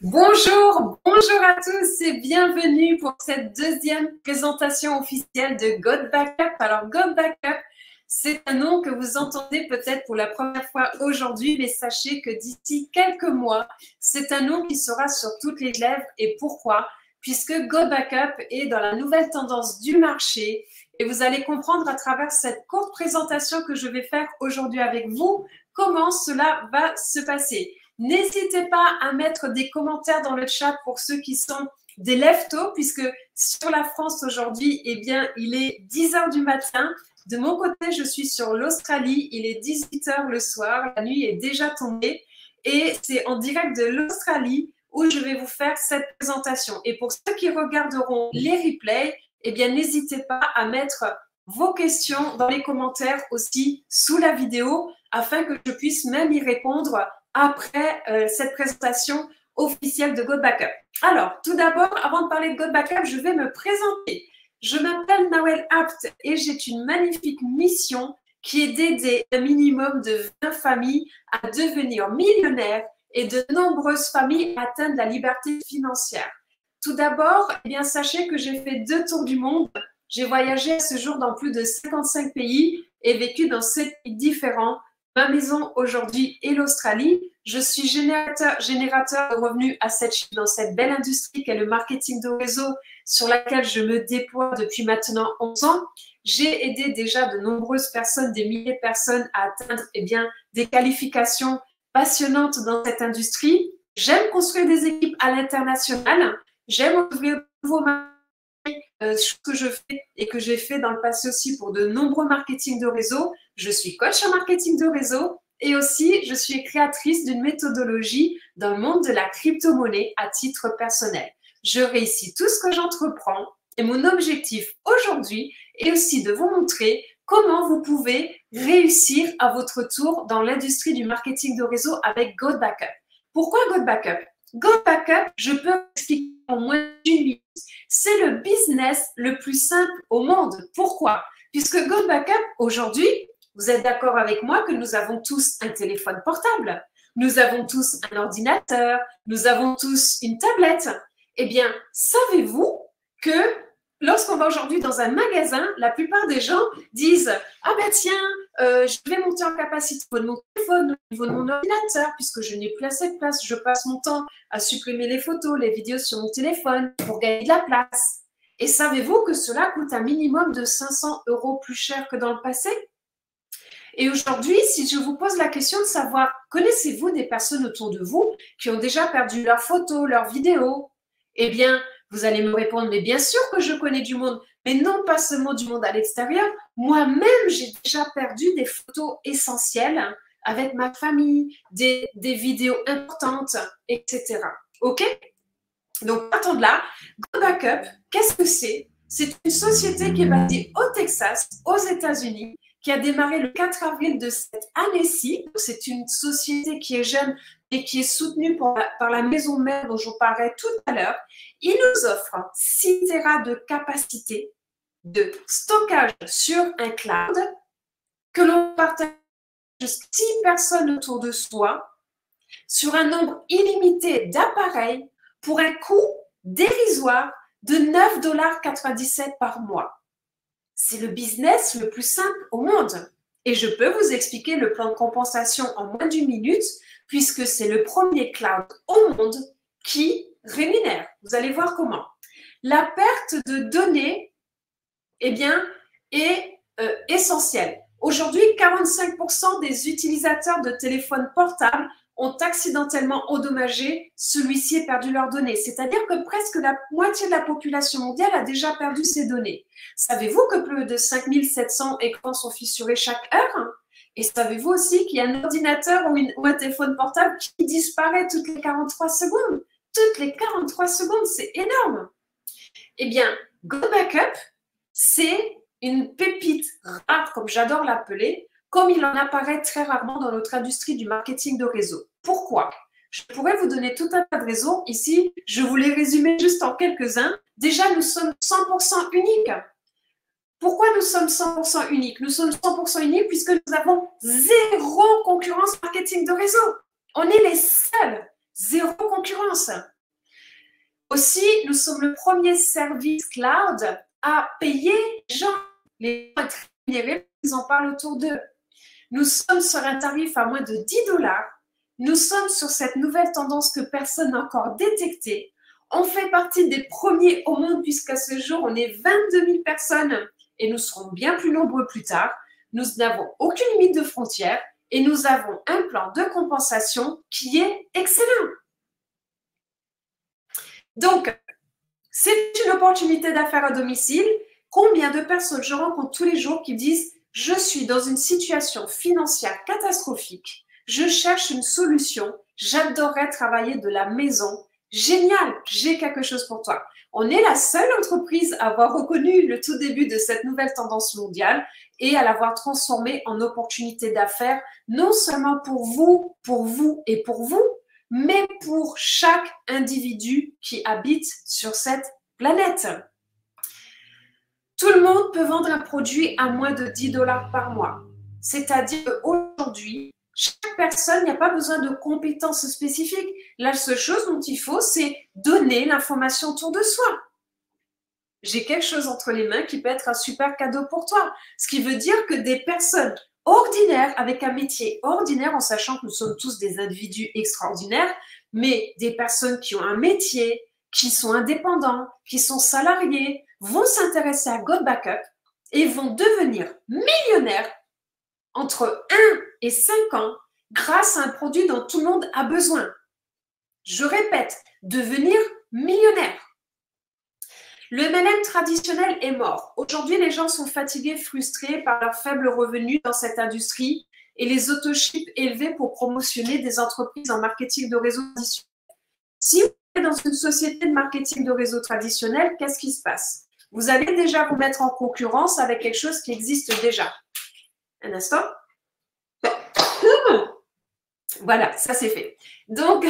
Bonjour à tous et bienvenue pour cette deuxième présentation officielle de God Backup. Alors, God Backup, c'est un nom que vous entendez peut-être pour la première fois aujourd'hui, mais sachez que d'ici quelques mois, c'est un nom qui sera sur toutes les lèvres. Et pourquoi? Puisque God Backup est dans la nouvelle tendance du marché et vous allez comprendre à travers cette courte présentation que je vais faire aujourd'hui avec vous comment cela va se passer. N'hésitez pas à mettre des commentaires dans le chat pour ceux qui sont des lève-tôt, puisque sur la France aujourd'hui, eh bien, il est 10 h du matin. De mon côté, je suis sur l'Australie. Il est 18 h le soir. La nuit est déjà tombée. Et c'est en direct de l'Australie où je vais vous faire cette présentation. Et pour ceux qui regarderont les replays, eh bien, n'hésitez pas à mettre vos questions dans les commentaires aussi sous la vidéo afin que je puisse même y répondre après cette présentation officielle de God Backup. Alors, tout d'abord, avant de parler de God Backup, je vais me présenter. Je m'appelle Nawel Apt et j'ai une magnifique mission qui est d'aider un minimum de 20 familles à devenir millionnaires et de nombreuses familles à atteindre la liberté financière. Tout d'abord, eh bien, sachez que j'ai fait 2 tours du monde. J'ai voyagé à ce jour dans plus de 55 pays et vécu dans 7 pays différents. Ma maison aujourd'hui est l'Australie. Je suis générateur de revenus à 7 chiffres dans cette belle industrie qu'est le marketing de réseau sur laquelle je me déploie depuis maintenant 11 ans. J'ai aidé déjà de nombreuses personnes, des milliers de personnes à atteindre des qualifications passionnantes dans cette industrie. J'aime construire des équipes à l'international. J'aime ouvrir de nouveaux marchés. Ce que je fais et que j'ai fait dans le passé aussi pour de nombreux marketing de réseau. Je suis coach en marketing de réseau et aussi je suis créatrice d'une méthodologie dans le monde de la crypto-monnaie à titre personnel. Je réussis tout ce que j'entreprends et mon objectif aujourd'hui est aussi de vous montrer comment vous pouvez réussir à votre tour dans l'industrie du marketing de réseau avec God Backup. Pourquoi God Backup? God Backup, je peux vous expliquer en moins d'une minute. C'est le business le plus simple au monde. Pourquoi? Puisque God Backup, aujourd'hui, vous êtes d'accord avec moi que nous avons tous un téléphone portable, nous avons tous un ordinateur, nous avons tous une tablette. Eh bien, savez-vous que lorsqu'on va aujourd'hui dans un magasin, la plupart des gens disent « Ah ben tiens, je vais monter en capacité au niveau de mon téléphone, au niveau de mon ordinateur, puisque je n'ai plus assez de place, je passe mon temps à supprimer les photos, les vidéos sur mon téléphone pour gagner de la place. » Et savez-vous que cela coûte un minimum de 500 € plus cher que dans le passé? Et aujourd'hui, si je vous pose la question de savoir, connaissez-vous des personnes autour de vous qui ont déjà perdu leurs photos, leurs vidéos? Eh bien, vous allez me répondre, mais bien sûr que je connais du monde, mais non pas seulement du monde à l'extérieur. Moi-même, j'ai déjà perdu des photos essentielles avec ma famille, des vidéos importantes, etc. OK? Donc, partons de là. Go Backup, qu'est-ce que c'est? C'est une société qui est basée au Texas, aux États-Unis, qui a démarré le 4 avril de cette année-ci. C'est une société qui est jeune et qui est soutenue par la maison mère dont je vous parlerai tout à l'heure. Il nous offre 6 Tera de capacité de stockage sur un cloud que l'on partage 6 personnes autour de soi sur un nombre illimité d'appareils pour un coût dérisoire de 9,97 $ par mois. C'est le business le plus simple au monde. Et je peux vous expliquer le plan de compensation en moins d'une minute, puisque c'est le premier cloud au monde qui rémunère. Vous allez voir comment. La perte de données, eh bien, est essentielle. Aujourd'hui, 45% des utilisateurs de téléphones portables ont accidentellement endommagé celui-ci et perdu leurs données. C'est-à-dire que presque la moitié de la population mondiale a déjà perdu ses données. Savez-vous que plus de 5700 écrans sont fissurés chaque heure? Et savez-vous aussi qu'il y a un ordinateur ou un téléphone portable qui disparaît toutes les 43 secondes? Toutes les 43 secondes, c'est énorme. Eh bien, Go Backup, c'est une pépite rare, comme j'adore l'appeler, comme il en apparaît très rarement dans notre industrie du marketing de réseau. Pourquoi? Je pourrais vous donner tout un tas de raisons. Ici, je vous les résumer juste en quelques-uns. Déjà, nous sommes 100% uniques. Pourquoi nous sommes 100% uniques? Nous sommes 100% uniques puisque nous avons zéro concurrence marketing de réseau. On est les seuls. Zéro concurrence. Aussi, nous sommes le premier service cloud à payer les gens. Les gens sont rémunérés, ils en parlent autour d'eux. Nous sommes sur un tarif à moins de 10 $. Nous sommes sur cette nouvelle tendance que personne n'a encore détectée. On fait partie des premiers au monde puisqu'à ce jour, on est 22 000 personnes et nous serons bien plus nombreux plus tard. Nous n'avons aucune limite de frontières et nous avons un plan de compensation qui est excellent. Donc, c'est une opportunité d'affaires à domicile. Combien de personnes je rencontre tous les jours qui disent « Je suis dans une situation financière catastrophique, je cherche une solution, j'adorerais travailler de la maison. Génial, j'ai quelque chose pour toi. » On est la seule entreprise à avoir reconnu le tout début de cette nouvelle tendance mondiale et à l'avoir transformée en opportunité d'affaires, non seulement pour vous et pour vous, mais pour chaque individu qui habite sur cette planète. Tout le monde peut vendre un produit à moins de 10 $ par mois. C'est-à-dire qu'aujourd'hui, chaque personne, il n'y a pas besoin de compétences spécifiques. La seule chose dont il faut, c'est donner l'information autour de soi. J'ai quelque chose entre les mains qui peut être un super cadeau pour toi. Ce qui veut dire que des personnes ordinaires, avec un métier ordinaire, en sachant que nous sommes tous des individus extraordinaires, mais des personnes qui ont un métier, qui sont indépendants, qui sont salariés, vont s'intéresser à GoBackup et vont devenir millionnaires entre 1 et 5 ans grâce à un produit dont tout le monde a besoin. Je répète, devenir millionnaire. Le MLM traditionnel est mort. Aujourd'hui, les gens sont fatigués, frustrés par leurs faibles revenus dans cette industrie et les autochips élevés pour promotionner des entreprises en marketing de réseau traditionnel. Si vous êtes dans une société de marketing de réseau traditionnel, qu'est-ce qui se passe? Vous allez déjà vous mettre en concurrence avec quelque chose qui existe déjà. Un instant. Voilà, ça c'est fait. Donc,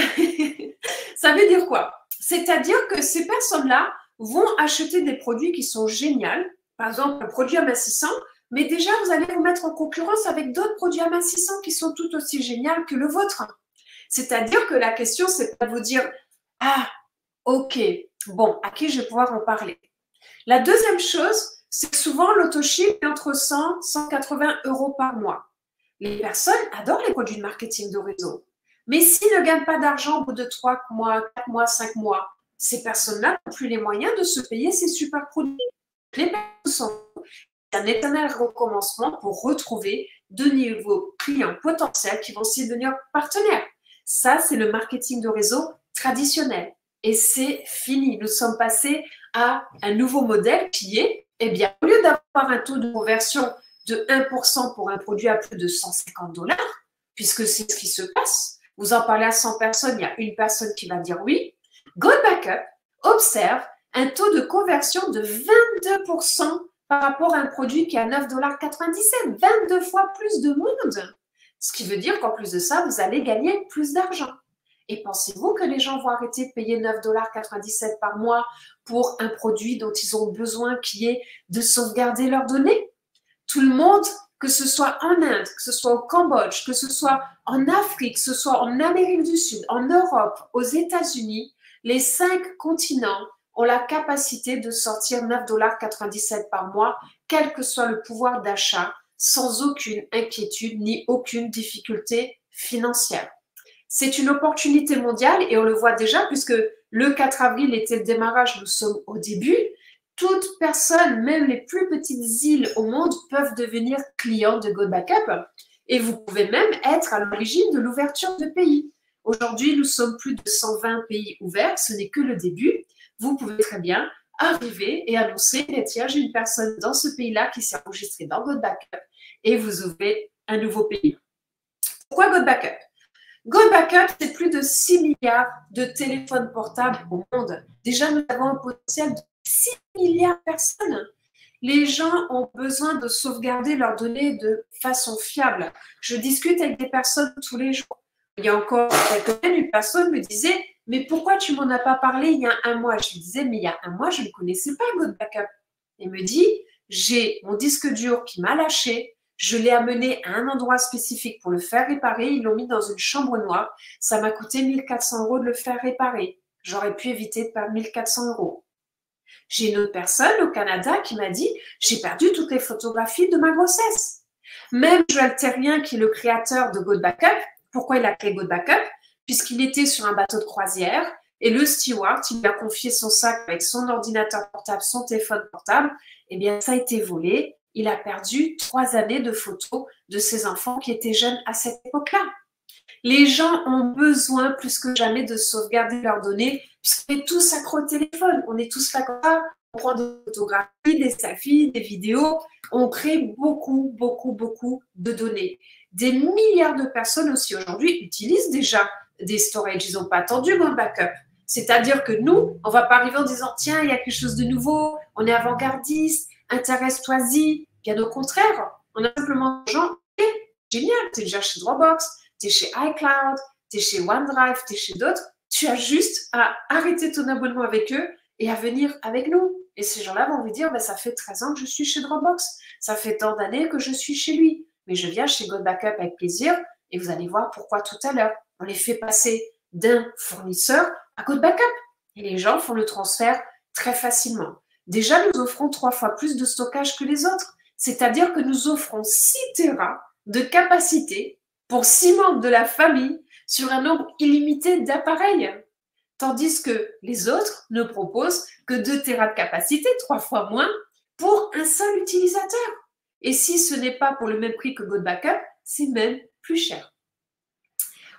ça veut dire quoi? C'est-à-dire que ces personnes-là vont acheter des produits qui sont géniaux, par exemple un produit amincissant, mais déjà vous allez vous mettre en concurrence avec d'autres produits amincissants qui sont tout aussi géniaux que le vôtre. C'est-à-dire que la question, c'est pas de vous dire « Ah, ok, bon, à qui je vais pouvoir en parler ?» La deuxième chose, c'est que souvent l'autoship est entre 100 et 180 € par mois. Les personnes adorent les produits de marketing de réseau. Mais s'ils ne gagnent pas d'argent au bout de 3 mois, 4 mois, 5 mois, ces personnes-là n'ont plus les moyens de se payer ces super produits. Les personnes sont un éternel recommencement pour retrouver de nouveaux clients potentiels qui vont aussi devenir partenaires. Ça, c'est le marketing de réseau traditionnel. Et c'est fini. Nous sommes passés à un nouveau modèle qui est, eh bien, au lieu d'avoir un taux de conversion de 1% pour un produit à plus de 150 $, puisque c'est ce qui se passe, vous en parlez à 100 personnes, il y a une personne qui va dire oui. GoBackup observe un taux de conversion de 22% par rapport à un produit qui est à 9,97 $, 22 fois plus de monde. Ce qui veut dire qu'en plus de ça, vous allez gagner plus d'argent. Et pensez-vous que les gens vont arrêter de payer 9,97 $ par mois pour un produit dont ils ont besoin qui est de sauvegarder leurs données? Tout le monde, que ce soit en Inde, que ce soit au Cambodge, que ce soit en Afrique, que ce soit en Amérique du Sud, en Europe, aux États-Unis, les 5 continents ont la capacité de sortir 9,97 $ par mois, quel que soit le pouvoir d'achat, sans aucune inquiétude ni aucune difficulté financière. C'est une opportunité mondiale et on le voit déjà puisque le 4 avril était le démarrage, nous sommes au début. Toute personne, même les plus petites îles au monde, peuvent devenir clients de GoBackup et vous pouvez même être à l'origine de l'ouverture de pays. Aujourd'hui, nous sommes plus de 120 pays ouverts, ce n'est que le début. Vous pouvez très bien arriver et annoncer « Tiens, j'ai une personne dans ce pays-là qui s'est enregistrée dans GoBackup » et vous ouvrez un nouveau pays. Pourquoi GoBackup? GoBackup, c'est plus de 6 milliards de téléphones portables au monde. Déjà, nous avons un potentiel de 6 milliards de personnes. Les gens ont besoin de sauvegarder leurs données de façon fiable. Je discute avec des personnes tous les jours. Il y a encore quelques semaines, une personne me disait « Mais pourquoi tu m'en as pas parlé il y a un mois ?» Je lui disais « Mais il y a un mois, je ne connaissais pas GoBackup. » Il me dit « J'ai mon disque dur qui m'a lâché. Je l'ai amené à un endroit spécifique pour le faire réparer. Ils l'ont mis dans une chambre noire. Ça m'a coûté 1 400 € de le faire réparer. j'aurais pu éviter de perdre 1400 €. J'ai une autre personne au Canada qui m'a dit « J'ai perdu toutes les photographies de ma grossesse ». Même Joël Terrien, qui est le créateur de Go Backup, pourquoi il a créé Go Backup? Puisqu'il était sur un bateau de croisière et le steward, il lui a confié son sac avec son ordinateur portable, son téléphone portable, eh bien ça a été volé. Il a perdu 3 années de photos de ses enfants qui étaient jeunes à cette époque-là. Les gens ont besoin plus que jamais de sauvegarder leurs données, puisqu'on est tous accros au téléphone, on est tous là comme ça, on prend des photographies, des selfies, des vidéos, on crée beaucoup, beaucoup, beaucoup de données. Des milliards de personnes aussi aujourd'hui utilisent déjà des storages, ils n'ont pas attendu mon backup. C'est-à-dire que nous, on ne va pas arriver en disant « Tiens, il y a quelque chose de nouveau, on est avant-gardiste, intéresse-toi-y ». Bien au contraire, on a simplement des gens « Génial, tu es déjà chez Dropbox, tu es chez iCloud, tu es chez OneDrive, tu es chez d'autres. Tu as juste à arrêter ton abonnement avec eux et à venir avec nous. » Et ces gens-là vont vous dire « Ça fait 13 ans que je suis chez Dropbox. Ça fait tant d'années que je suis chez lui. Mais je viens chez Go Backup avec plaisir. » Et vous allez voir pourquoi tout à l'heure. On les fait passer d'un fournisseur à Go Backup. Et les gens font le transfert très facilement. Déjà, nous offrons 3 fois plus de stockage que les autres. C'est-à-dire que nous offrons 6 Tera de capacité pour 6 membres de la famille sur un nombre illimité d'appareils. Tandis que les autres ne proposent que 2 Tera de capacité, 3 fois moins, pour un seul utilisateur. Et si ce n'est pas pour le même prix que Go Backup, c'est même plus cher.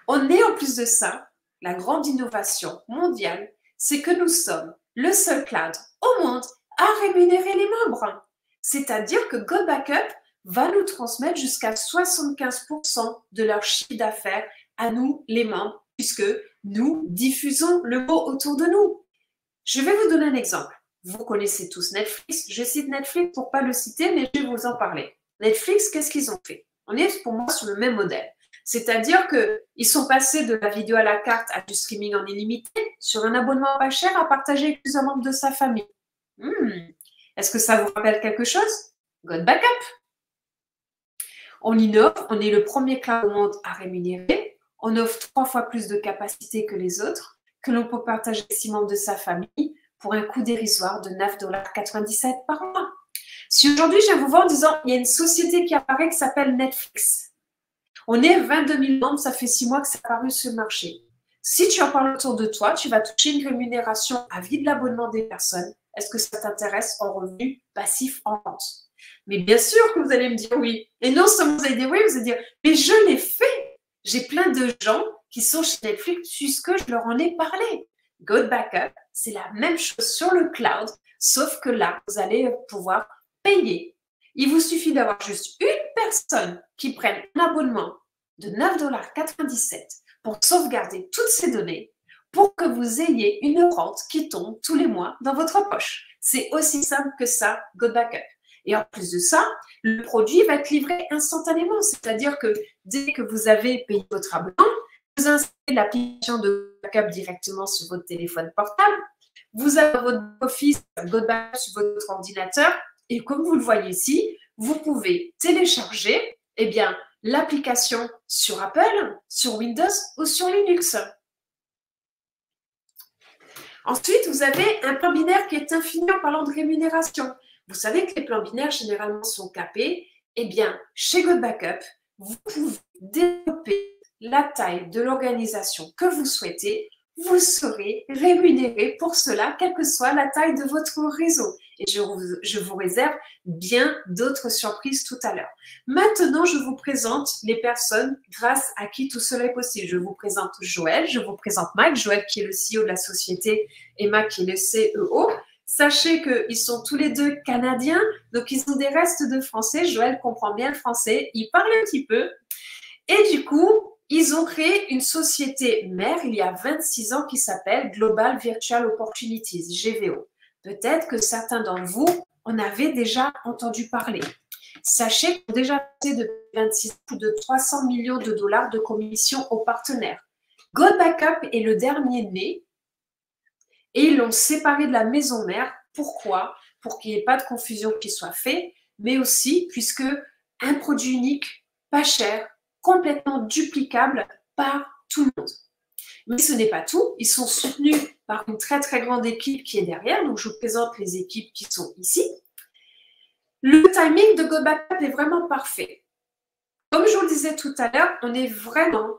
On est en plus de ça, la grande innovation mondiale, c'est que nous sommes le seul cloud au monde à rémunérer les membres. C'est-à-dire que Go Backup va nous transmettre jusqu'à 75% de leur chiffre d'affaires à nous, les membres, puisque nous diffusons le mot autour de nous. Je vais vous donner un exemple. Vous connaissez tous Netflix. Je cite Netflix pour ne pas le citer, mais je vais vous en parler. Netflix, qu'est-ce qu'ils ont fait? On est pour moi sur le même modèle. C'est-à-dire qu'ils sont passés de la vidéo à la carte à du streaming en illimité sur un abonnement pas cher à partager avec plusieurs membres de sa famille. Est-ce que ça vous rappelle quelque chose? Go Backup. On innove, on est le premier cloud au monde à rémunérer, on offre 3 fois plus de capacité que les autres, que l'on peut partager avec 6 membres de sa famille pour un coût dérisoire de 9,97 $ par mois. Si aujourd'hui je viens vous voir en disant il y a une société qui apparaît qui s'appelle Netflix, on est 22 000 membres, ça fait 6 mois que ça a apparu sur le marché. Si tu en parles autour de toi, tu vas toucher une rémunération à vie de l'abonnement des personnes. Est-ce que ça t'intéresse en revenu passif en vente? Mais bien sûr que vous allez me dire oui. Et non seulement vous allez dire oui, vous allez dire mais je l'ai fait. J'ai plein de gens qui sont chez Netflix puisque je leur en ai parlé. Go Backup, c'est la même chose sur le cloud, sauf que là, vous allez pouvoir payer. Il vous suffit d'avoir juste une personne qui prenne un abonnement de 9,97 $ pour sauvegarder toutes ces données pour que vous ayez une rente qui tombe tous les mois dans votre poche. C'est aussi simple que ça, Go Backup. Et en plus de ça, le produit va être livré instantanément. C'est-à-dire que dès que vous avez payé votre abonnement, vous installez l'application de backup directement sur votre téléphone portable. Vous avez votre Office Go Backup sur votre ordinateur. Et comme vous le voyez ici, vous pouvez télécharger l'application sur Apple, sur Windows ou sur Linux. Ensuite, vous avez un plan binaire qui est infini en parlant de rémunération. Vous savez que les plans binaires, généralement, sont capés. Eh bien, chez Go Backup, vous pouvez développer la taille de l'organisation que vous souhaitez. Vous serez rémunéré pour cela, quelle que soit la taille de votre réseau. Et je vous réserve bien d'autres surprises tout à l'heure. Maintenant, je vous présente les personnes grâce à qui tout cela est possible. Je vous présente Joël, je vous présente Mike. Joël qui est le CEO de la société et Mike qui est le CEO. Sachez qu'ils sont tous les deux canadiens, donc ils ont des restes de français. Joël comprend bien le français, il parle un petit peu. Et du coup, ils ont créé une société mère il y a 26 ans qui s'appelle Global Virtual Opportunities, GVO. Peut-être que certains d'entre vous en avaient déjà entendu parler. Sachez qu'ils ont déjà fait depuis 26 ans plus de 300 millions de dollars de commissions aux partenaires. Go Backup est le dernier né et ils l'ont séparé de la maison mère. Pourquoi? Pour qu'il n'y ait pas de confusion qui soit faite, mais aussi puisque un produit unique, pas cher, complètement duplicable par tout le monde. Mais ce n'est pas tout. Ils sont soutenus par une très, très grande équipe qui est derrière. Donc, je vous présente les équipes qui sont ici. Le timing de GoBackup est vraiment parfait. Comme je vous le disais tout à l'heure, on est vraiment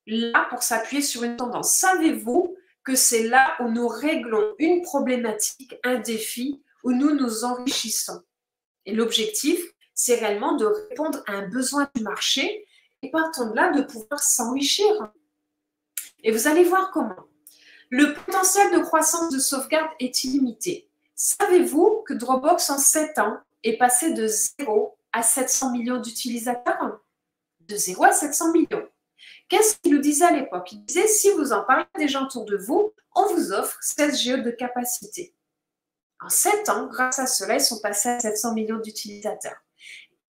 là pour s'appuyer sur une tendance. Savez-vous que c'est là où nous réglons une problématique, un défi, où nous nous enrichissons? Et l'objectif, c'est réellement de répondre à un besoin du marché et partant de là, de pouvoir s'enrichir. Et vous allez voir comment. Le potentiel de croissance de sauvegarde est illimité. Savez-vous que Dropbox, en 7 ans, est passé de 0 à 700 millions d'utilisateurs? De 0 à 700 millions. Qu'est-ce qu'il nous disait à l'époque? Il disait, si vous en parlez à des gens autour de vous, on vous offre 16 Go de capacité. En 7 ans, grâce à cela, ils sont passés à 700 millions d'utilisateurs.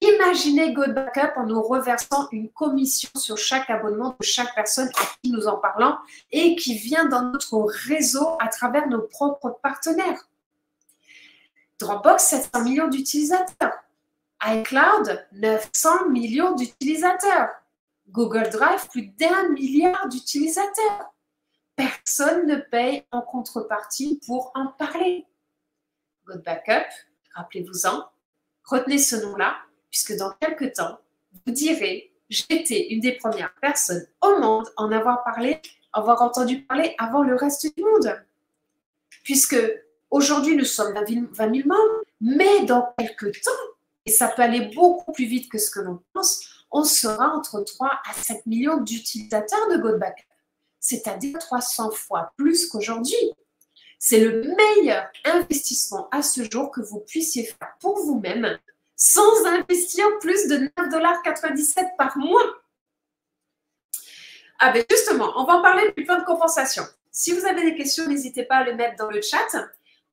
Imaginez GoBackup en nous reversant une commission sur chaque abonnement de chaque personne à qui nous en parlons et qui vient dans notre réseau à travers nos propres partenaires. Dropbox, 700 millions d'utilisateurs. iCloud, 900 millions d'utilisateurs. Google Drive, plus d'1 milliard d'utilisateurs. Personne ne paye en contrepartie pour en parler. GoBackup, rappelez-vous-en, retenez ce nom-là, puisque dans quelques temps, vous direz « J'étais une des premières personnes au monde à en avoir entendu parler avant le reste du monde. » Puisque aujourd'hui, nous sommes 20 000 membres, mais dans quelques temps, et ça peut aller beaucoup plus vite que ce que l'on pense, on sera entre 3 à 5 millions d'utilisateurs de GoBackup, c'est-à-dire 300 fois plus qu'aujourd'hui. C'est le meilleur investissement à ce jour que vous puissiez faire pour vous-même sans investir plus de 9,97 $ par mois. Ah ben justement, on va en parler du plan de compensation. Si vous avez des questions, n'hésitez pas à les mettre dans le chat.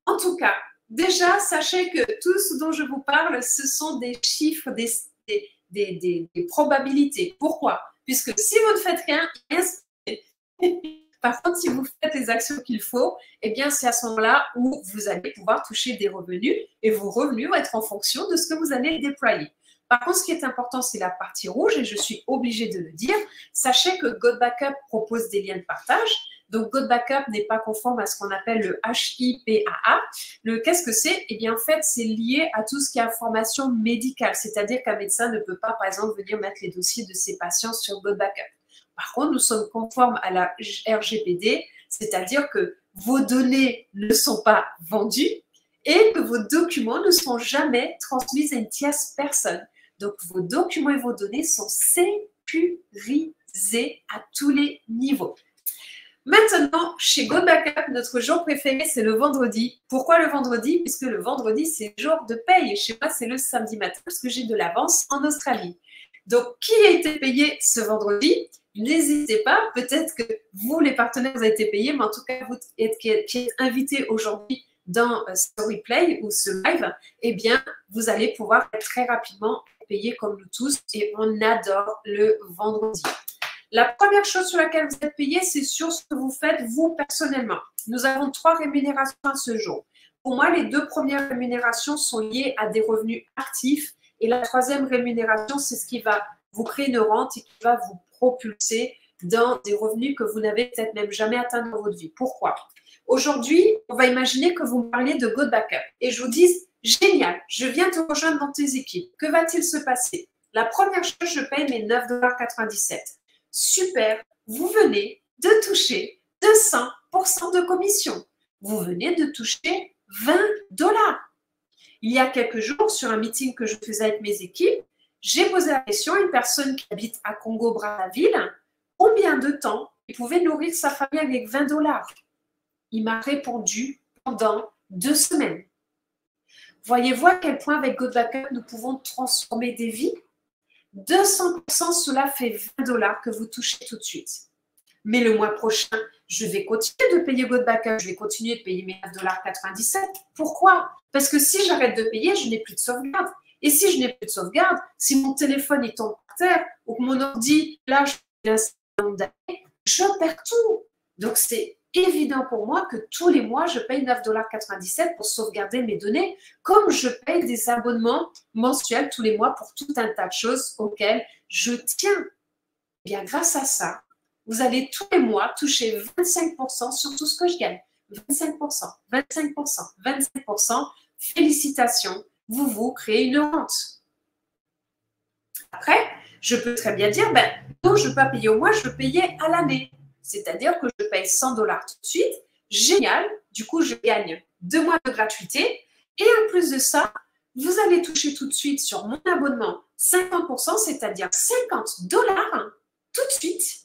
En tout cas, déjà, sachez que tout ce dont je vous parle, ce sont des chiffres, des probabilités. Pourquoi? Puisque si vous ne faites rien, par contre, si vous faites les actions qu'il faut, eh bien, c'est à ce moment-là où vous allez pouvoir toucher des revenus et vos revenus vont être en fonction de ce que vous allez déployer. Par contre, ce qui est important, c'est la partie rouge et je suis obligée de le dire. Sachez que GoBackup propose des liens de partage. Donc, GoBackup n'est pas conforme à ce qu'on appelle le HIPAA. Qu'est-ce que c'est? Eh bien, en fait, c'est lié à tout ce qui est information médicale. C'est-à-dire qu'un médecin ne peut pas, par exemple, venir mettre les dossiers de ses patients sur GoBackup. Par contre, nous sommes conformes à la RGPD, c'est-à-dire que vos données ne sont pas vendues et que vos documents ne seront jamais transmis à une tierce personne. Donc, vos documents et vos données sont sécurisés à tous les niveaux. Maintenant, chez GoBackup, notre jour préféré, c'est le vendredi. Pourquoi le vendredi? Puisque le vendredi, c'est le jour de paye. Chez moi, c'est le samedi matin parce que j'ai de l'avance en Australie. Donc, qui a été payé ce vendredi? N'hésitez pas, peut-être que vous, les partenaires, vous avez été payés, mais en tout cas, vous qui êtes invités aujourd'hui dans ce replay ou ce live, eh bien, vous allez pouvoir être très rapidement payés comme nous tous et on adore le vendredi. La première chose sur laquelle vous êtes payé, c'est sur ce que vous faites vous personnellement. Nous avons 3 rémunérations à ce jour. Pour moi, les 2 premières rémunérations sont liées à des revenus actifs et la 3e rémunération, c'est ce qui va vous créer une rente et qui va vous propulser dans des revenus que vous n'avez peut-être même jamais atteints dans votre vie. Pourquoi? Aujourd'hui, on va imaginer que vous me parlez de GoBackup et je vous dis, génial, je viens te rejoindre dans tes équipes. Que va-t-il se passer? La première chose, je paye mes 9,97 $. Super, vous venez de toucher 200% de commission. Vous venez de toucher 20 $. Il y a quelques jours, sur un meeting que je faisais avec mes équipes, j'ai posé la question à une personne qui habite à Congo-Brazzaville, combien de temps il pouvait nourrir sa famille avec 20 $. Il m'a répondu pendant 2 semaines. Voyez-vous à quel point avec GoBackup, nous pouvons transformer des vies? 200%, cela fait 20 $ que vous touchez tout de suite. Mais le mois prochain, je vais continuer de payer GoBackup, je vais continuer de payer mes 9,97 $. Pourquoi? Parce que si j'arrête de payer, je n'ai plus de sauvegarde. Et si je n'ai plus de sauvegarde, si mon téléphone il tombe par terre ou que mon ordi, là, je perds tout. Donc, c'est évident pour moi que tous les mois, je paye 9,97 $ pour sauvegarder mes données, comme je paye des abonnements mensuels tous les mois pour tout un tas de choses auxquelles je tiens. Et bien, grâce à ça, vous allez tous les mois toucher 25% sur tout ce que je gagne. 25%, 25%, 25%. Félicitations, vous créez une rente. Après, je peux très bien dire, ben, non, je ne veux pas payer au mois, je veux payer à l'année. C'est-à-dire que je paye 100 $ tout de suite. Génial, du coup, je gagne 2 mois de gratuité. Et en plus de ça, vous allez toucher tout de suite sur mon abonnement 50%, c'est-à-dire 50 $ tout de suite.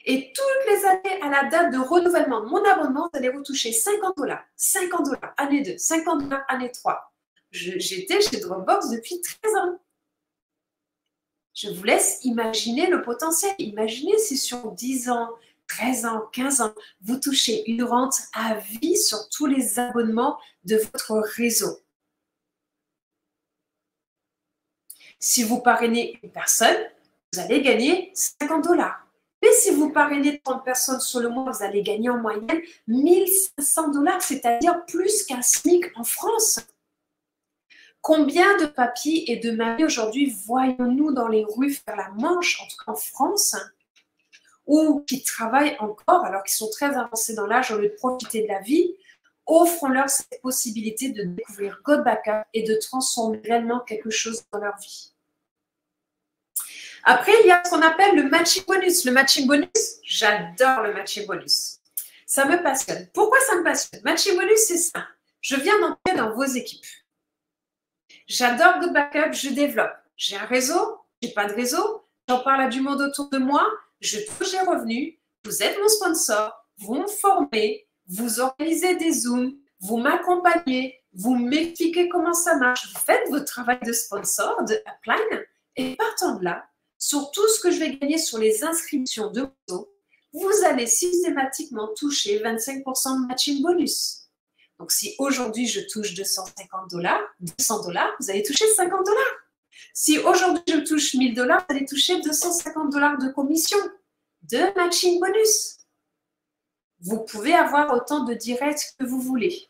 Et toutes les années, à la date de renouvellement de mon abonnement, vous allez vous toucher 50 $, 50 $, année 2, 50 $, année 3. J'étais chez Dropbox depuis 13 ans. Je vous laisse imaginer le potentiel. Imaginez si sur 10 ans, 13 ans, 15 ans, vous touchez une rente à vie sur tous les abonnements de votre réseau. Si vous parrainez une personne, vous allez gagner 50 $. Mais si vous parrainez 30 personnes sur le mois, vous allez gagner en moyenne 1500 $, c'est-à-dire plus qu'un SMIC en France. Combien de papis et de mamies aujourd'hui voyons-nous dans les rues faire la manche, en tout cas en France, ou qui travaillent encore, alors qu'ils sont très avancés dans l'âge, au lieu de profiter de la vie, offrons-leur cette possibilité de découvrir God Backup et de transformer réellement quelque chose dans leur vie. Après, il y a ce qu'on appelle le matching bonus. Le matching bonus, j'adore le matching bonus. Ça me passionne. Pourquoi ça me passionne? Matching bonus, c'est ça. Je viens d'entrer dans vos équipes. J'adore God Backup, je développe. J'ai un réseau, j'ai pas de réseau, j'en parle à du monde autour de moi, je touche les revenus, vous êtes mon sponsor, vous me formez, vous organisez des Zooms, vous m'accompagnez, vous m'expliquez comment ça marche, vous faites votre travail de sponsor, de upline, et partant de là, sur tout ce que je vais gagner sur les inscriptions de réseau, vous allez systématiquement toucher 25% de matching bonus. Donc, si aujourd'hui, je touche 250 $, 200 $, vous allez toucher 50 $. Si aujourd'hui, je touche 1000 $, vous allez toucher 250 $ de commission, de matching bonus. Vous pouvez avoir autant de directs que vous voulez,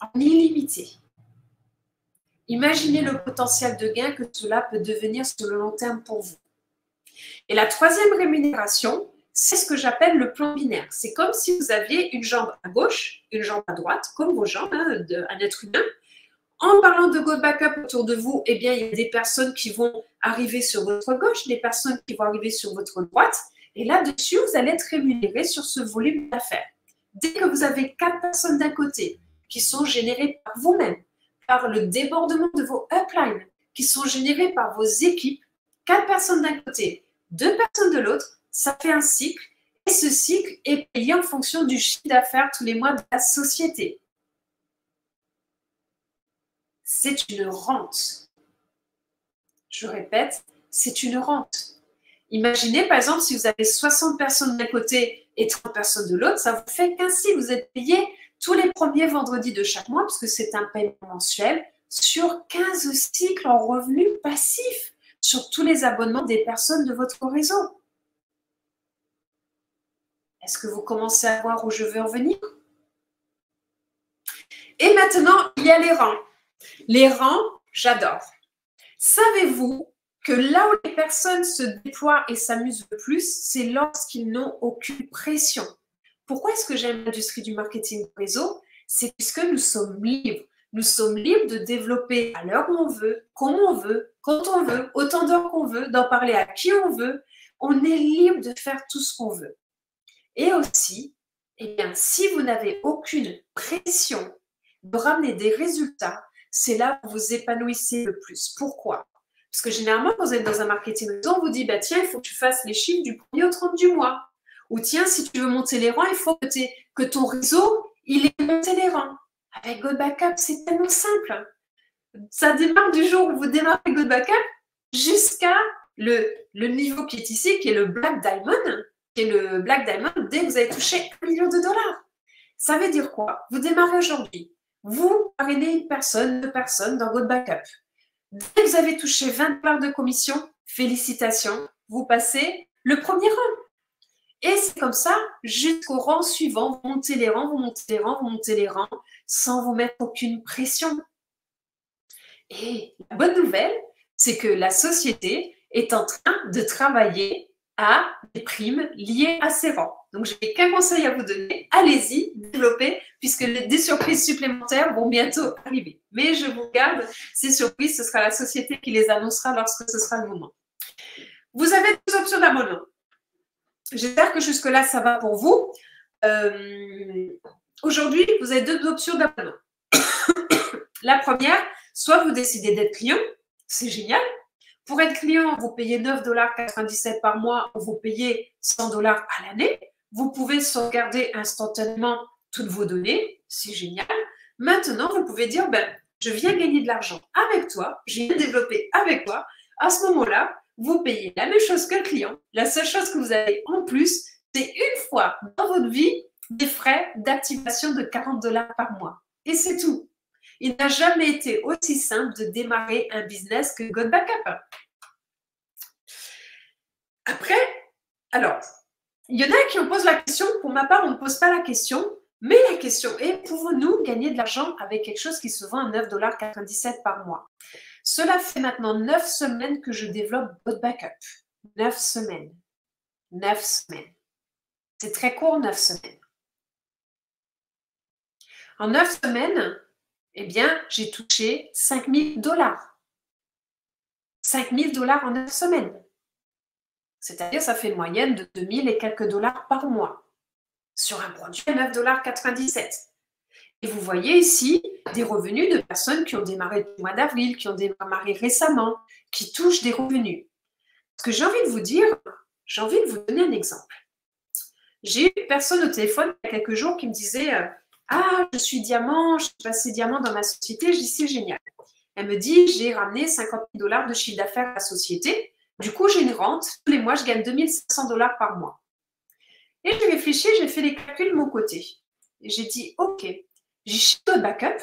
en illimité. Imaginez le potentiel de gain que cela peut devenir sur le long terme pour vous. Et la troisième rémunération, c'est ce que j'appelle le plan binaire. C'est comme si vous aviez une jambe à gauche, une jambe à droite, comme vos jambes d'un être humain. En parlant de God Backup autour de vous, eh bien, il y a des personnes qui vont arriver sur votre gauche, des personnes qui vont arriver sur votre droite. Et là-dessus, vous allez être rémunéré sur ce volume d'affaires. Dès que vous avez 4 personnes d'un côté qui sont générées par vous-même, par le débordement de vos uplines, qui sont générées par vos équipes, 4 personnes d'un côté, 2 personnes de l'autre, ça fait un cycle, et ce cycle est payé en fonction du chiffre d'affaires tous les mois de la société. C'est une rente. Je répète, c'est une rente. Imaginez, par exemple, si vous avez 60 personnes d'un côté et 30 personnes de l'autre, ça vous fait qu'ainsi, vous êtes payé tous les premiers vendredis de chaque mois, puisque c'est un paiement mensuel, sur 15 cycles en revenus passifs, sur tous les abonnements des personnes de votre réseau. Est-ce que vous commencez à voir où je veux en venir? Et maintenant, il y a les rangs. Les rangs, j'adore. Savez-vous que là où les personnes se déploient et s'amusent le plus, c'est lorsqu'ils n'ont aucune pression. Pourquoi est-ce que j'aime l'industrie du marketing réseau? C'est puisque nous sommes libres. Nous sommes libres de développer à l'heure où on veut, comme on veut, quand on veut, autant d'heures qu'on veut, d'en parler à qui on veut. On est libre de faire tout ce qu'on veut. Et aussi, eh bien, si vous n'avez aucune pression de ramener des résultats, c'est là où vous vous épanouissez le plus. Pourquoi? Parce que généralement, quand vous êtes dans un marketing réseau, on vous dit, bah, tiens, il faut que tu fasses les chiffres du 1er au 30 du mois. Ou tiens, si tu veux monter les rangs, il faut que ton réseau, il ait monté les rangs. Avec God Backup, c'est tellement simple. Ça démarre du jour où vous démarrez God Backup jusqu'à le niveau qui est ici, qui est le Black Diamond, qui est le Black Diamond, dès que vous avez touché 1 million $. Ça veut dire quoi? Vous démarrez aujourd'hui. Vous parrainez une personne, 2 personnes dans God Backup. Dès que vous avez touché 20 $ de commission, félicitations, vous passez le premier rang. Et c'est comme ça jusqu'au rang suivant. Vous montez les rangs, vous montez les rangs, vous montez les rangs, sans vous mettre aucune pression. Et la bonne nouvelle, c'est que la société est en train de travailler a des primes liées à ses rangs. Donc, je n'ai qu'un conseil à vous donner. Allez-y, développez, puisque des surprises supplémentaires vont bientôt arriver. Mais je vous garde ces surprises, ce sera la société qui les annoncera lorsque ce sera le moment. Vous avez 2 options d'abonnement. J'espère que jusque-là, ça va pour vous. Aujourd'hui, vous avez 2 options d'abonnement. La première, soit vous décidez d'être client, c'est génial. Pour être client, vous payez 9,97 $ par mois, vous payez 100 $ à l'année. Vous pouvez sauvegarder instantanément toutes vos données, c'est génial. Maintenant, vous pouvez dire, je viens gagner de l'argent avec toi, je viens développer avec toi. À ce moment-là, vous payez la même chose que le client. La seule chose que vous avez en plus, c'est une fois dans votre vie des frais d'activation de 40 $ par mois. Et c'est tout. Il n'a jamais été aussi simple de démarrer un business que GoBackup. Après, alors, il y en a qui me posent la question. Pour ma part, on ne pose pas la question. Mais la question est, pouvons-nous gagner de l'argent avec quelque chose qui se vend à 9,97 $ par mois? Cela fait maintenant 9 semaines que je développe GoBackup. 9 semaines. 9 semaines. C'est très court, 9 semaines. En 9 semaines, eh bien, j'ai touché 5 000 $. 5 000 $ en 9 semaines. C'est-à-dire, ça fait une moyenne de 2 000 et quelques dollars par mois sur un produit à 9,97 $. Et vous voyez ici des revenus de personnes qui ont démarré au mois d'avril, qui ont démarré récemment, qui touchent des revenus. Ce que j'ai envie de vous dire, j'ai envie de vous donner un exemple. J'ai eu une personne au téléphone il y a quelques jours qui me disait ah, je suis diamant, je suis passé diamant dans ma société. Je dis c'est génial. Elle me dit j'ai ramené 50 000 $ de chiffre d'affaires à la société. Du coup, j'ai une rente. Tous les mois, je gagne 2 500 $ par mois. Et j'ai réfléchi, j'ai fait les calculs de mon côté. Et j'ai dit ok, j'ai chez GoBackup,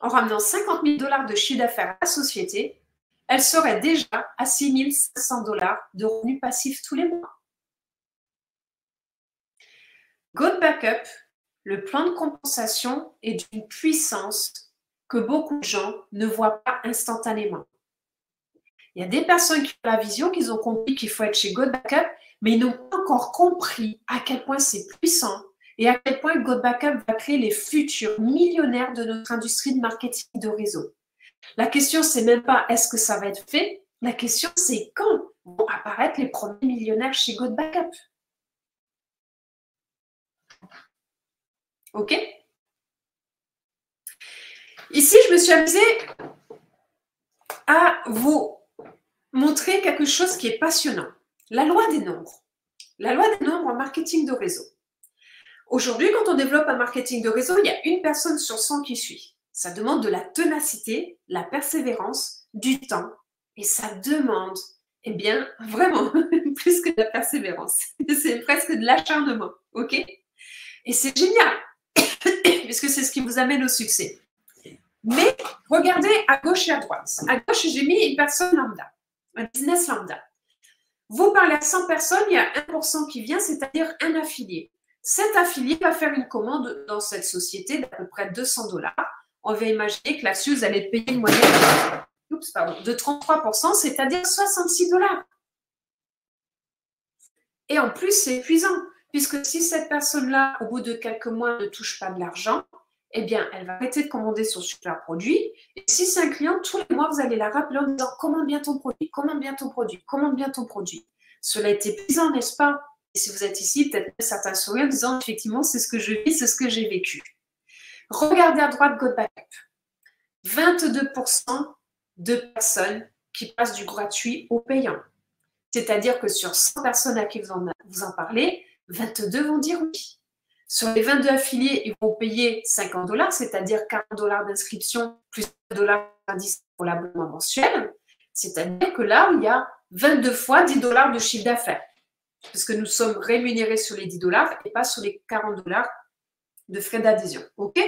en ramenant 50 000 $ de chiffre d'affaires à la société, elle serait déjà à 6 500 $ de revenus passifs tous les mois. GoBackup, le plan de compensation est d'une puissance que beaucoup de gens ne voient pas instantanément. Il y a des personnes qui ont la vision, qui ont compris qu'il faut être chez GoBackup, mais ils n'ont pas encore compris à quel point c'est puissant et à quel point GoBackup va créer les futurs millionnaires de notre industrie de marketing de réseau. La question, c'est même pas est-ce que ça va être fait, la question, c'est quand vont apparaître les premiers millionnaires chez GoBackup. OK? Ici, je me suis amusée à vous montrer quelque chose qui est passionnant. La loi des nombres. La loi des nombres en marketing de réseau. Aujourd'hui, quand on développe un marketing de réseau, il y a une personne sur 100 qui suit. Ça demande de la ténacité, la persévérance, du temps. Et ça demande, eh bien, vraiment, plus que de la persévérance. C'est presque de l'acharnement. OK? Et c'est génial, puisque c'est ce qui vous amène au succès. Mais regardez à gauche et à droite. À gauche, j'ai mis une personne lambda, un business lambda. Vous parlez à 100 personnes, il y a 1% qui vient, c'est-à-dire un affilié. Cet affilié va faire une commande dans cette société d'à peu près 200 $. On va imaginer que là-dessus, vous allez payer une moyenne de 33%, c'est-à-dire 66 $. Et en plus, c'est épuisant, puisque si cette personne-là, au bout de quelques mois, ne touche pas de l'argent, eh bien, elle va arrêter de commander son super produit. Et si c'est un client, tous les mois, vous allez la rappeler en disant « Commande bien ton produit, commande bien ton produit, commande bien ton produit ». Cela est épuisant, n'est-ce pas? Et si vous êtes ici, peut-être certains sourires en disant « Effectivement, c'est ce que je vis, c'est ce que j'ai vécu ». Regardez à droite GoBackup. 22% de personnes qui passent du gratuit au payant. C'est-à-dire que sur 100 personnes à qui vous en parlez, 22 vont dire oui. Sur les 22 affiliés, ils vont payer 50 $, c'est-à-dire 40 $ d'inscription plus $10 pour l'abonnement mensuel. C'est-à-dire que là, il y a 22 fois 10 $ de chiffre d'affaires. Parce que nous sommes rémunérés sur les 10 $ et pas sur les 40 $ de frais d'adhésion. OK?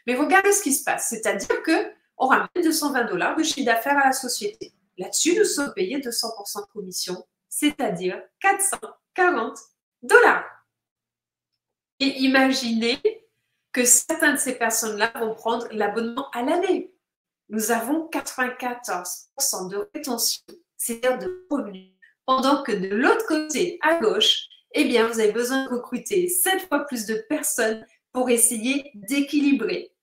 Mais regardez ce qui se passe. C'est-à-dire qu'on ramène 220 $ de chiffre d'affaires à la société. Là-dessus, nous sommes payés 200% de commission, c'est-à-dire 440 $. Et imaginez que certaines de ces personnes-là vont prendre l'abonnement à l'année. Nous avons 94% de rétention, c'est-à-dire de revenus pendant que de l'autre côté, à gauche, eh bien, vous avez besoin de recruter 7 fois plus de personnes pour essayer d'équilibrer.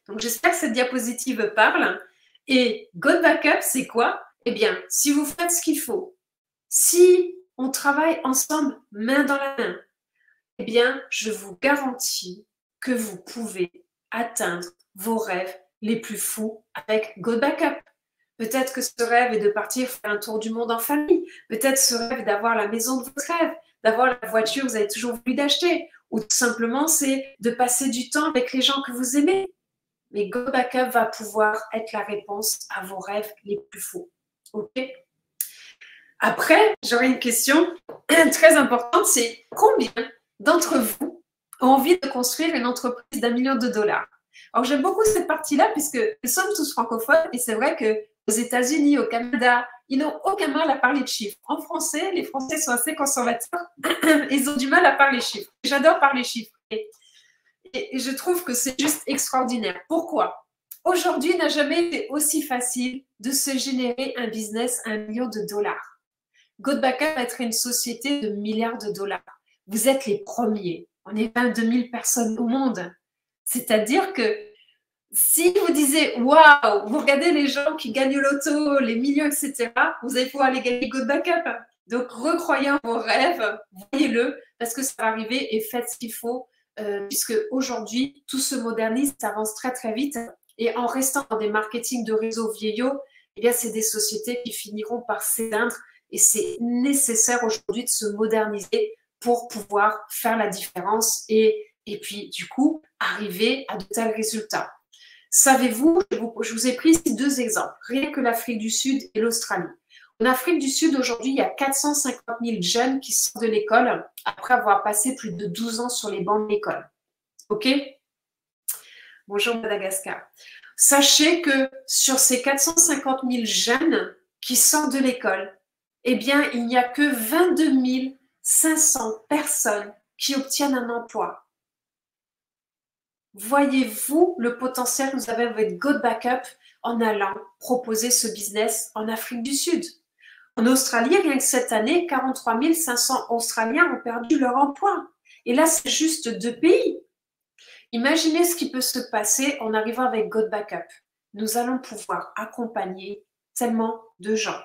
Donc, j'espère que cette diapositive parle. Et God Backup, c'est quoi? Eh bien, si vous faites ce qu'il faut, si on travaille ensemble, main dans la main, eh bien, je vous garantis que vous pouvez atteindre vos rêves les plus fous avec God Backup. Peut-être que ce rêve est de partir faire un tour du monde en famille. Peut-être ce rêve d'avoir la maison de votre rêve, d'avoir la voiture que vous avez toujours voulu d'acheter. Ou tout simplement, c'est de passer du temps avec les gens que vous aimez. Mais God Backup va pouvoir être la réponse à vos rêves les plus fous. OK? Après, j'aurais une question très importante, c'est combien d'entre vous ont envie de construire une entreprise d'1 million de dollars? Alors, j'aime beaucoup cette partie-là puisque nous sommes tous francophones et c'est vrai qu'aux États-Unis, au Canada, ils n'ont aucun mal à parler de chiffres. En français, les Français sont assez conservateurs. Ils ont du mal à parler chiffres. J'adore parler chiffres. Et je trouve que c'est juste extraordinaire. Pourquoi? Aujourd'hui, n'a jamais été aussi facile de se générer un business à 1 million de dollars. God Backup va être une société de milliards de dollars. Vous êtes les premiers. On est 22 000 personnes au monde. C'est-à-dire que si vous disiez, waouh, vous regardez les gens qui gagnent au loto, les millions, etc., vous allez pouvoir aller gagner God Backup. Donc, recroyez en vos rêves, voyez-le, parce que ça va arriver et faites ce qu'il faut, puisque aujourd'hui, tout se modernise, ça avance très, très vite. Et en restant dans des marketing de réseaux vieillots, eh bien, c'est des sociétés qui finiront par s'éteindre. Et c'est nécessaire aujourd'hui de se moderniser pour pouvoir faire la différence et puis, du coup, arriver à de tels résultats. Savez-vous, je vous ai pris ici 2 exemples, rien que l'Afrique du Sud et l'Australie. En Afrique du Sud, aujourd'hui, il y a 450 000 jeunes qui sortent de l'école après avoir passé plus de 12 ans sur les bancs de l'école. OK? Bonjour Madagascar. Sachez que sur ces 450 000 jeunes qui sortent de l'école, eh bien, il n'y a que 22 500 personnes qui obtiennent un emploi. Voyez-vous le potentiel que nous avons avec God Backup en allant proposer ce business en Afrique du Sud? En Australie, rien que cette année, 43 500 Australiens ont perdu leur emploi. Et là, c'est juste 2 pays. Imaginez ce qui peut se passer en arrivant avec God Backup. Nous allons pouvoir accompagner tellement de gens.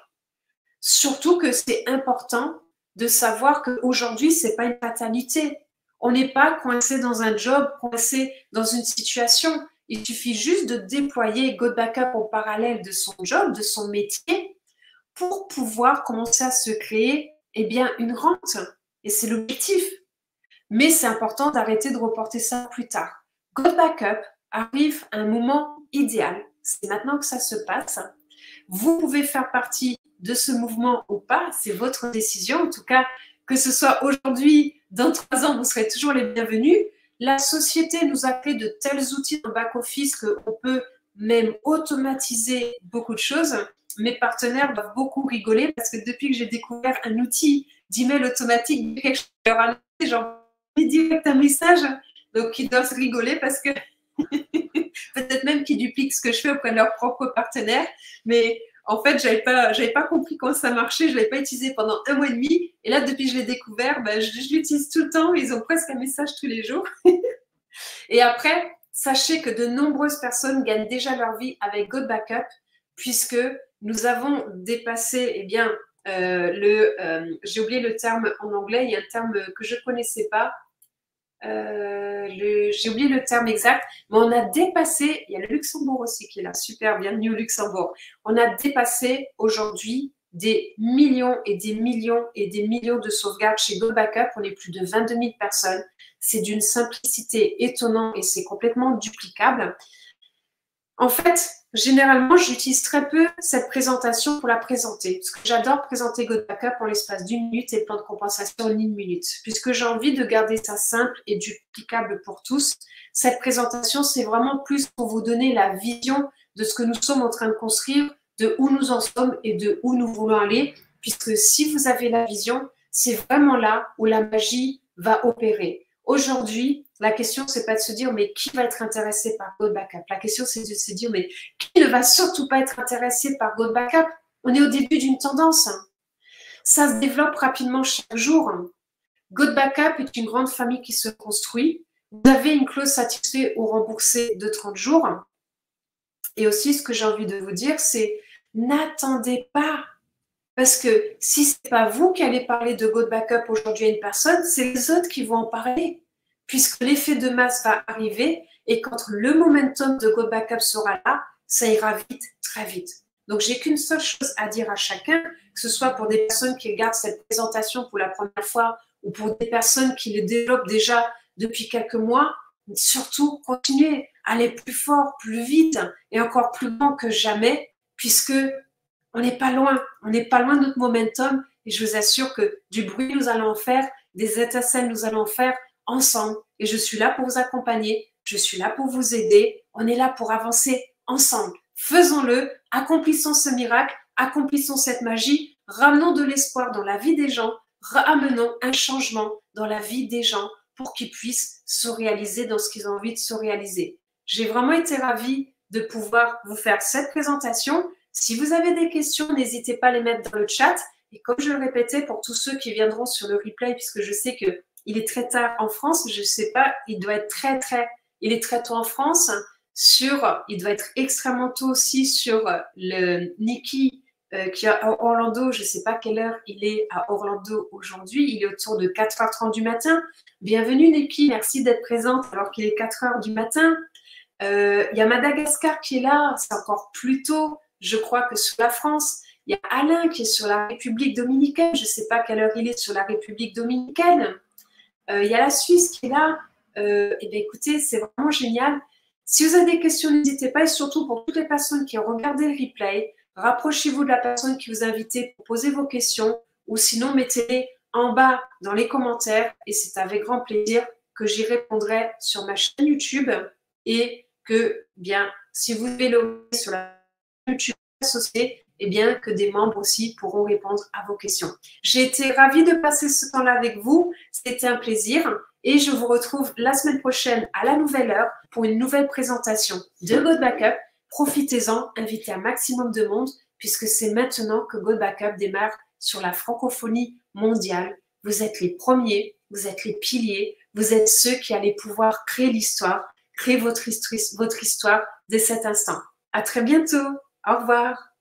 Surtout que c'est important de savoir qu'aujourd'hui, ce n'est pas une fatalité. On n'est pas coincé dans un job, coincé dans une situation. Il suffit juste de déployer God Backup en parallèle de son job, de son métier, pour pouvoir commencer à se créer eh bien, une rente. Et c'est l'objectif. Mais c'est important d'arrêter de reporter ça plus tard. God Backup arrive à un moment idéal. C'est maintenant que ça se passe. Vous pouvez faire partie de ce mouvement ou pas, c'est votre décision. En tout cas, que ce soit aujourd'hui, dans 3 ans, vous serez toujours les bienvenus. La société nous a créé de tels outils en back-office qu'on peut même automatiser beaucoup de choses. Mes partenaires doivent beaucoup rigoler parce que depuis que j'ai découvert un outil d'email automatique, quelque chose leur a laissé, j'envoie direct un message. Donc, ils doivent rigoler parce que peut-être même qu'ils dupliquent ce que je fais auprès de leurs propres partenaires. Mais en fait, j'avais pas compris comment ça marchait. Je ne l'avais pas utilisé pendant 1 mois et demi. Et là, depuis que je l'ai découvert, je l'utilise tout le temps. Ils ont presque un message tous les jours. Et après, sachez que de nombreuses personnes gagnent déjà leur vie avec God Backup puisque nous avons dépassé, eh bien, j'ai oublié le terme en anglais. Il y a un terme que je ne connaissais pas. J'ai oublié le terme exact, mais on a dépassé, il y a le Luxembourg aussi qui est là, super, bienvenue au Luxembourg. On a dépassé aujourd'hui des millions et des millions et des millions de sauvegardes chez God Backup. On est plus de 22 000 personnes. C'est d'une simplicité étonnante et c'est complètement duplicable. En fait, généralement, j'utilise très peu cette présentation pour la présenter. Parce que j'adore présenter God Backup en l'espace d'1 minute et le plan de compensation en 1 minute. Puisque j'ai envie de garder ça simple et duplicable pour tous. Cette présentation, c'est vraiment plus pour vous donner la vision de ce que nous sommes en train de construire, de où nous en sommes et de où nous voulons aller. Puisque si vous avez la vision, c'est vraiment là où la magie va opérer. Aujourd'hui, la question, c'est pas de se dire, mais qui va être intéressé par God Backup? La question, c'est de se dire, mais qui ne va surtout pas être intéressé par God Backup? On est au début d'une tendance. ça se développe rapidement chaque jour. Good Backup est une grande famille qui se construit. Vous avez une clause satisfait ou remboursée de 30 jours. Et aussi, ce que j'ai envie de vous dire, c'est n'attendez pas. Parce que si ce n'est pas vous qui allez parler de Good Backup aujourd'hui à une personne, c'est les autres qui vont en parler. Puisque l'effet de masse va arriver et quand le momentum de Good Backup sera là, ça ira vite, très vite. Donc, j'ai qu'une seule chose à dire à chacun, que ce soit pour des personnes qui regardent cette présentation pour la première fois ou pour des personnes qui le développent déjà depuis quelques mois, surtout continuez, allez plus fort, plus vite et encore plus grand que jamais, puisque on n'est pas loin de notre momentum et je vous assure que du bruit nous allons en faire, des étincelles nous allons en faire ensemble et je suis là pour vous accompagner, je suis là pour vous aider, on est là pour avancer ensemble. Faisons-le, accomplissons ce miracle, accomplissons cette magie, ramenons de l'espoir dans la vie des gens, ramenons un changement dans la vie des gens pour qu'ils puissent se réaliser dans ce qu'ils ont envie de se réaliser. J'ai vraiment été ravie de pouvoir vous faire cette présentation. Si vous avez des questions, n'hésitez pas à les mettre dans le chat. Et comme je le répétais, pour tous ceux qui viendront sur le replay, puisque je sais qu'il est très tard en France, je ne sais pas, il doit être il est très tôt en France. Il doit être extrêmement tôt aussi sur le Nikki qui est à Orlando. Je ne sais pas quelle heure il est à Orlando aujourd'hui. Il est autour de 4h30 du matin. Bienvenue Nikki, merci d'être présente alors qu'il est 4h du matin. Il y a Madagascar qui est là, c'est encore plus tôt, je crois, que sur la France. Il y a Alain qui est sur la République dominicaine. Je ne sais pas quelle heure il est sur la République dominicaine. Il y a la Suisse qui est là. Eh bien, écoutez, c'est vraiment génial. Si vous avez des questions, n'hésitez pas. Et surtout, pour toutes les personnes qui ont regardé le replay, rapprochez-vous de la personne qui vous a invité pour poser vos questions. Ou sinon, mettez-les en bas dans les commentaires. Et c'est avec grand plaisir que j'y répondrai sur ma chaîne YouTube. Et que, bien, si vous devez le sur la YouTube associée, eh bien, que des membres aussi pourront répondre à vos questions. J'ai été ravie de passer ce temps-là avec vous. C'était un plaisir. Et je vous retrouve la semaine prochaine à la nouvelle heure pour une nouvelle présentation de Good Backup. Profitez-en, invitez un maximum de monde puisque c'est maintenant que Good Backup démarre sur la francophonie mondiale. Vous êtes les premiers, vous êtes les piliers, vous êtes ceux qui allez pouvoir créer l'histoire, créer votre histoire dès cet instant. À très bientôt. Au revoir.